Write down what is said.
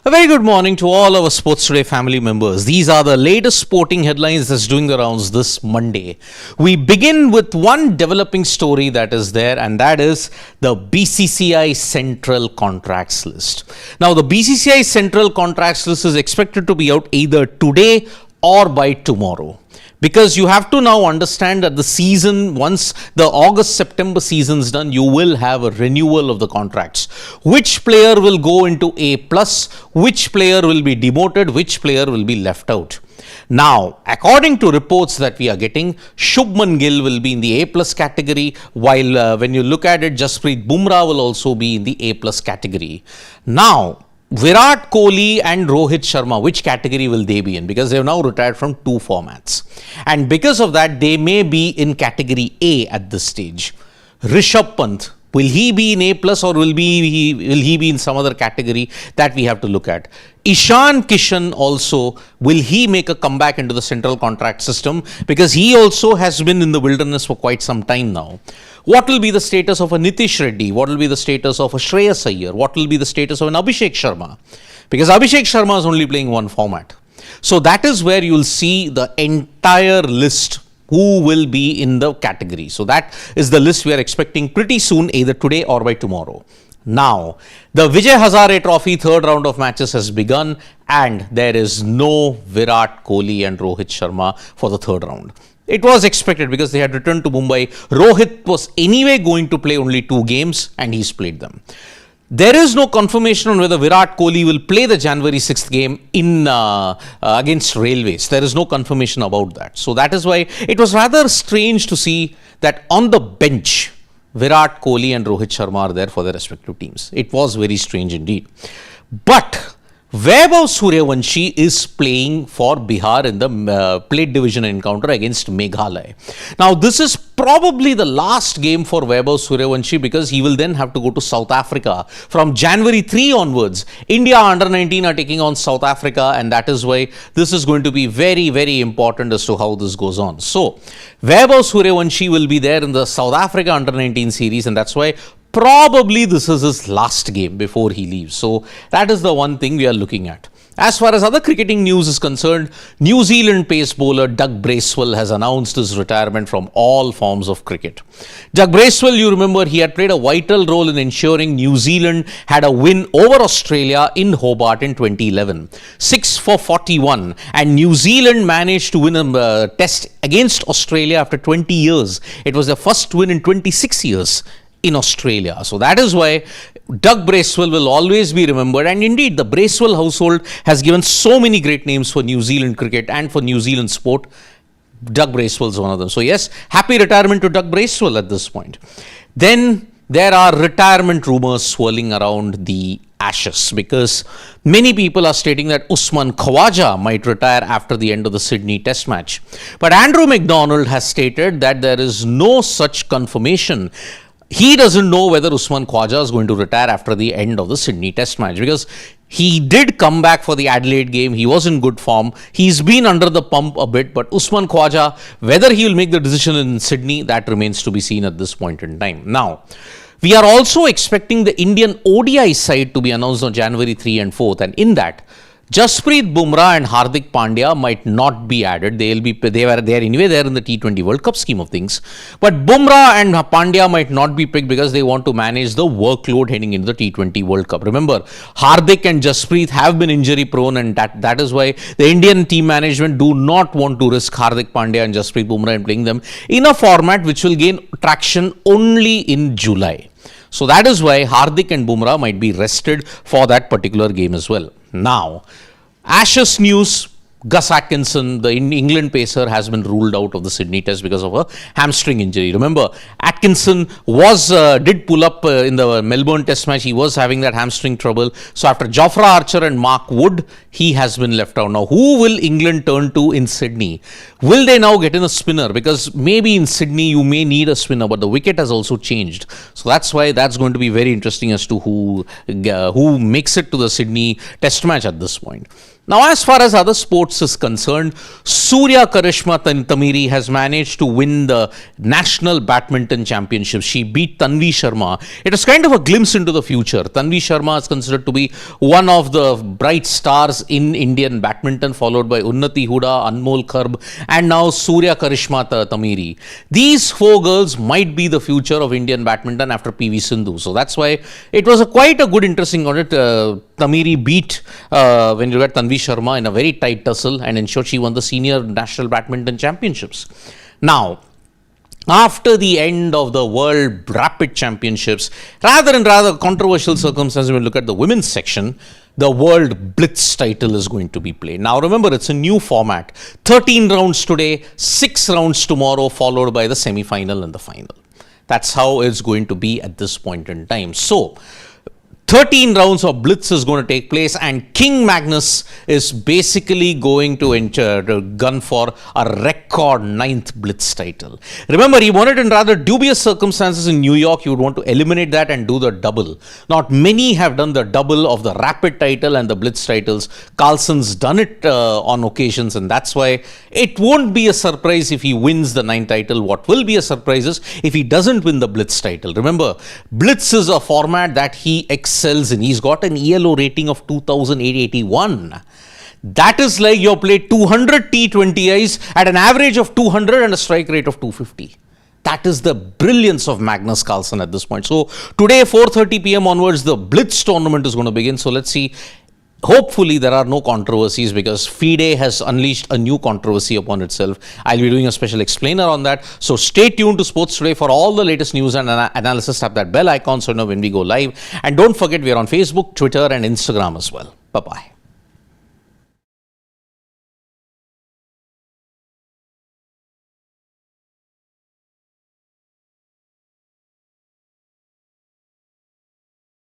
A very good morning to all our Sports Today family members. These are the latest sporting headlines that's doing the rounds this Monday. We begin with one developing story that is there, and that is the BCCI Central Contracts List. Now, the BCCI Central Contracts List is expected to be out either today or by tomorrow. Because you have to now understand that the season, once the August-September season is done, you will have a renewal of the contracts. Which player will go into A+, which player will be demoted, which player will be left out. Now, according to reports that we are getting, Shubman Gill will be in the A+ category, while when you look at it, Jasprit Bumrah will also be in the A+ category. Now, Virat Kohli and Rohit Sharma, which category will they be in? Because they have now retired from 2 formats. And because of that, they may be in category A at this stage. Rishabh Pant, will he be in A+ or will he be in some other category? That we have to look at. Ishan Kishan also, will he make a comeback into the central contract system? Because he also has been in the wilderness for quite some time now. What will be the status of a Nitish Reddy? What will be the status of a Shreyas Iyer? What will be the status of an Abhishek Sharma? Because Abhishek Sharma is only playing one format. So that is where you will see the entire list who will be in the category. So that is the list we are expecting pretty soon, either today or by tomorrow. Now, the Vijay Hazare Trophy third round of matches has begun, and there is no Virat Kohli and Rohit Sharma for the third round. It was expected because they had returned to Mumbai. Rohit was anyway going to play only 2 games and he's played them. There is no confirmation on whether Virat Kohli will play the January 6th game in against Railways. There is no confirmation about that. So that is why it was rather strange to see that on the bench, Virat Kohli and Rohit Sharma are there for their respective teams. It was very strange indeed. But Vaibhav Suryavanshi is playing for Bihar in the plate division encounter against Meghalaya. Now, this is probably the last game for Vaibhav Suryavanshi because he will then have to go to South Africa. From January 3 onwards, India under-19 are taking on South Africa, and that is why this is going to be very, very important as to how this goes on. So, Vaibhav Suryavanshi will be there in the South Africa under-19 series, and that's why probably this is his last game before he leaves. So that is the one thing we are looking at. As far as other cricketing news is concerned, New Zealand pace bowler Doug Bracewell has announced his retirement from all forms of cricket. Doug Bracewell, you remember, he had played a vital role in ensuring New Zealand had a win over Australia in Hobart in 2011. 6 for 41, and New Zealand managed to win a test against Australia after 20 years. It was their first win in 26 years. In Australia. So that is why Doug Bracewell will always be remembered, and indeed the Bracewell household has given so many great names for New Zealand cricket and for New Zealand sport. Doug Bracewell is one of them. So yes, happy retirement to Doug Bracewell at this point. Then there are retirement rumours swirling around the Ashes because many people are stating that Usman Khawaja might retire after the end of the Sydney Test match. But Andrew McDonald has stated that there is no such confirmation. He doesn't know whether Usman Khawaja is going to retire after the end of the Sydney Test match because he did come back for the Adelaide game. He was in good form. He's been under the pump a bit, but Usman Khawaja, whether he will make the decision in Sydney, that remains to be seen at this point in time. Now, we are also expecting the Indian ODI side to be announced on January 3 and 4th, and in that, Jasprit Bumrah and Hardik Pandya might not be added. They are anyway there in the T20 World Cup scheme of things. But Bumrah and Pandya might not be picked because they want to manage the workload heading into the T20 World Cup. Remember, Hardik and Jasprit have been injury prone, and that is why the Indian team management do not want to risk Hardik Pandya and Jasprit Bumrah and playing them in a format which will gain traction only in July. So that is why Hardik and Bumrah might be rested for that particular game as well. Now, Ashes news. Gus Atkinson, the England pacer, has been ruled out of the Sydney Test because of a hamstring injury. Remember, Atkinson did pull up in the Melbourne Test match. He was having that hamstring trouble. So after Jofra Archer and Mark Wood, he has been left out. Now, who will England turn to in Sydney? Will they now get in a spinner? Because maybe in Sydney you may need a spinner, but the wicket has also changed. So that's why that's going to be very interesting as to who makes it to the Sydney Test match at this point. Now, as far as other sports is concerned, Surya Karishma Tamiri has managed to win the National Badminton Championship. She beat Tanvi Sharma. It was kind of a glimpse into the future. Tanvi Sharma is considered to be one of the bright stars in Indian badminton, followed by Unnati Huda, Anmol Kharb, and now Surya Karishma Tamiri. These four girls might be the future of Indian badminton after PV Sindhu. So that's why it was quite a good, interesting on it. Tamiri beat, when you look at Tanvi Sharma, in a very tight tussle and ensured she won the Senior National Badminton Championships. Now, after the end of the World Rapid Championships, rather controversial circumstances, when you look at the women's section, the World Blitz title is going to be played. Now remember, it's a new format. 13 rounds today, 6 rounds tomorrow, followed by the semi-final and the final. That's how it's going to be at this point in time. So, 13 rounds of blitz is going to take place, and King Magnus is basically going to enter the gun for a record 9th blitz title. Remember, he won it in rather dubious circumstances in New York. You would want to eliminate that and do the double. Not many have done the double of the rapid title and the blitz titles. Carlsen's done it on occasions, and that's why it won't be a surprise if he wins the 9th title. What will be a surprise is if he doesn't win the blitz title. Remember, blitz is a format that he excels in. He's got an ELO rating of 2,881. That is like you played 200 T20Is at an average of 200 and a strike rate of 250. That is the brilliance of Magnus Carlsen at this point. So today, 4:30 p.m. onwards, the blitz tournament is going to begin. So let's see. Hopefully there are no controversies, because FIDE has unleashed a new controversy upon itself. I'll be doing a special explainer on that. So stay tuned to Sports Today for all the latest news and analysis. Tap that bell icon so you know when we go live. And don't forget, we are on Facebook, Twitter and Instagram as well. Bye-bye.